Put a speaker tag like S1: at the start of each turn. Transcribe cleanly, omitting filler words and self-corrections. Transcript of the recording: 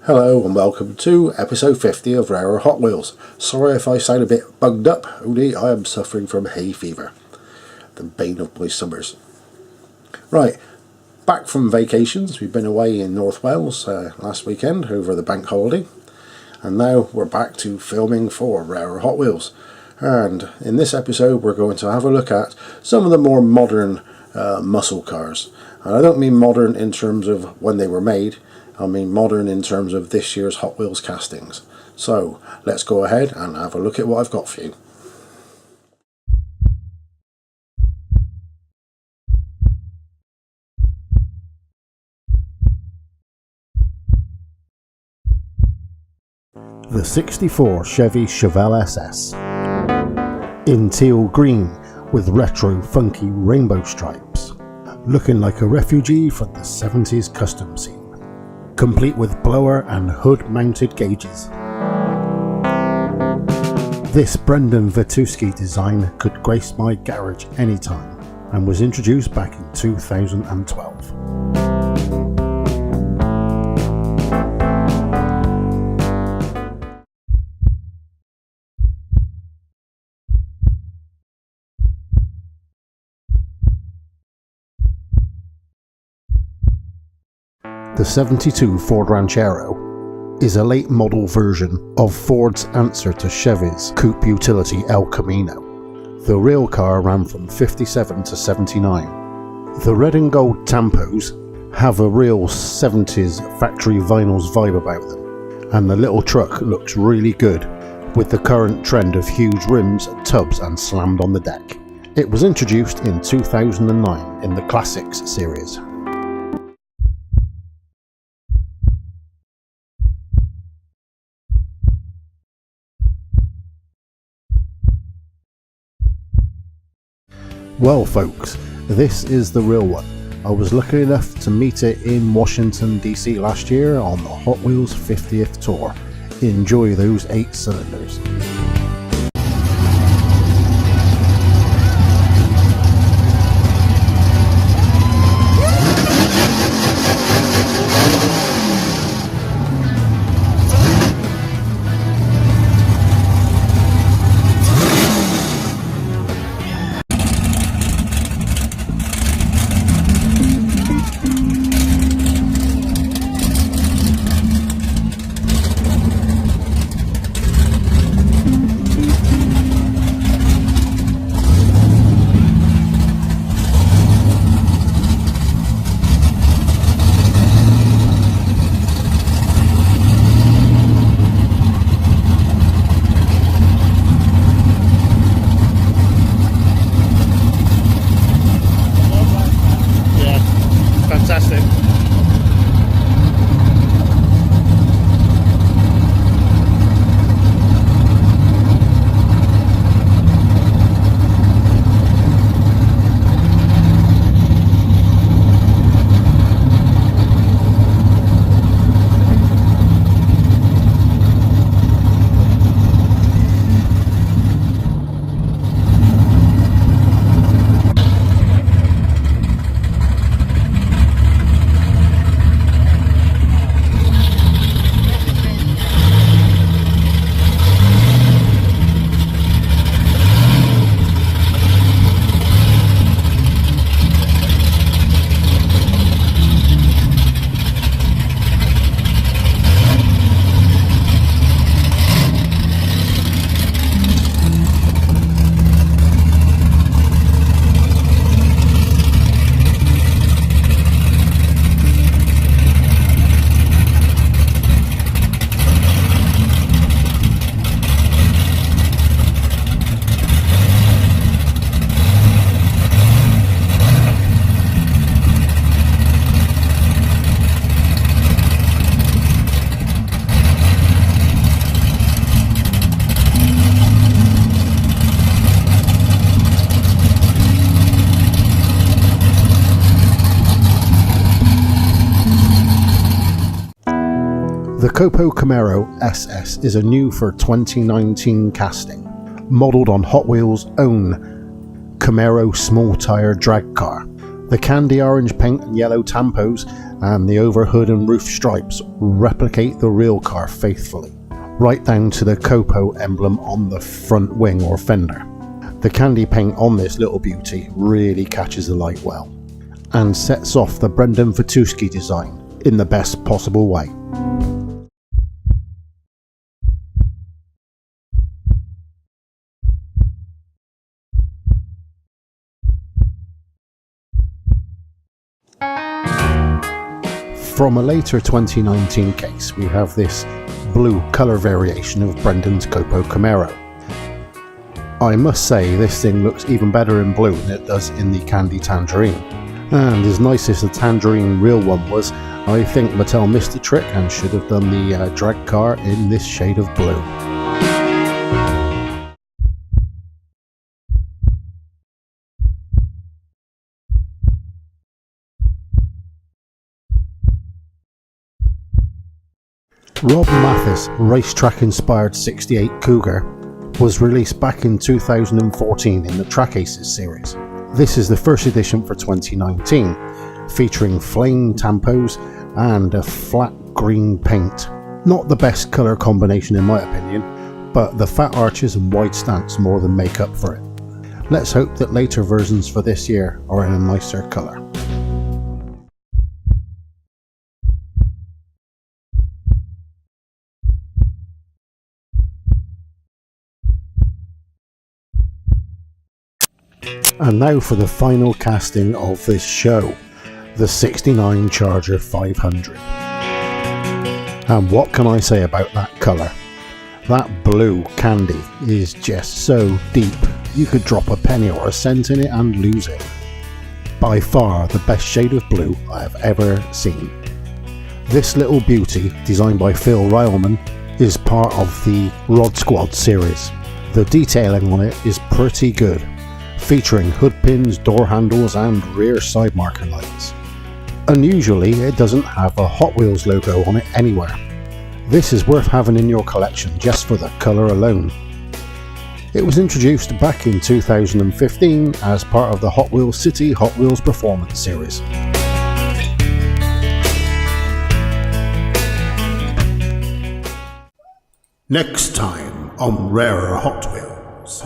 S1: Hello and welcome to episode 50 of Rarer Hot Wheels. Sorry if I sound a bit bugged up, only I am suffering from hay fever, the bane of my summers. Right, back from vacations. We've been away in North Wales last weekend over the bank holiday, and now we're back to filming for Rarer Hot Wheels. And in this episode we're going to have a look at some of the more modern muscle cars. And I don't mean modern in terms of when they were made, I mean modern in terms of this year's Hot Wheels castings. So let's go ahead and have a look at what I've got for you. The 64 Chevy Chevelle SS in teal green with retro funky rainbow stripes, looking like a refugee from the 70s custom scene, complete with blower and hood mounted gauges. This Brendan Vituski design could grace my garage anytime and was introduced back in 2012. The 72 Ford Ranchero is a late model version of Ford's answer to Chevy's coupe utility El Camino. The real car ran from 57 to 79. The red and gold tampos have a real 70s factory vinyls vibe about them, and the little truck looks really good with the current trend of huge rims, tubs and slammed on the deck. It was introduced in 2009 in the Classics series. Well folks, this is the real one. I was lucky enough to meet it in Washington DC last year on the Hot Wheels 50th tour. Enjoy those 8 cylinders.
S2: Fantastic.
S1: The COPO Camaro SS is a new for 2019 casting, modelled on Hot Wheels' own Camaro small tyre drag car, The candy orange paint and yellow tampos and the overhood and roof stripes replicate the real car faithfully, right down to the COPO emblem on the front wing or fender. The candy paint on this little beauty really catches the light well, and sets off the Brendan Fatuski design in the best possible way. From a later 2019 case, we have this blue colour variation of Brendan's COPO Camaro. I must say this thing looks even better in blue than it does in the candy tangerine. And as nice as the tangerine real one was, I think Mattel missed the trick and should have done the drag car in this shade of blue. Rob Mathis' racetrack-inspired 68 Cougar was released back in 2014 in the Track Aces series. This is the first edition for 2019, featuring flame tampos and a flat green paint. Not the best colour combination in my opinion, but the fat arches and wide stance more than make up for it. Let's hope that later versions for this year are in a nicer colour. And now for the final casting of this show, the 69 Charger 500. And what can I say about that colour? That blue candy is just so deep, you could drop a penny or a cent in it and lose it. By far the best shade of blue I have ever seen. This little beauty, designed by Phil Ryleman, is part of the Rod Squad series. The detailing on it is pretty good, featuring hood pins, door handles and rear side marker lights. Unusually, it doesn't have a Hot Wheels logo on it anywhere. This is worth having in your collection just for the colour alone. It was introduced back in 2015 as part of the Hot Wheels City Hot Wheels Performance series. Next time on Rarer Hot Wheels.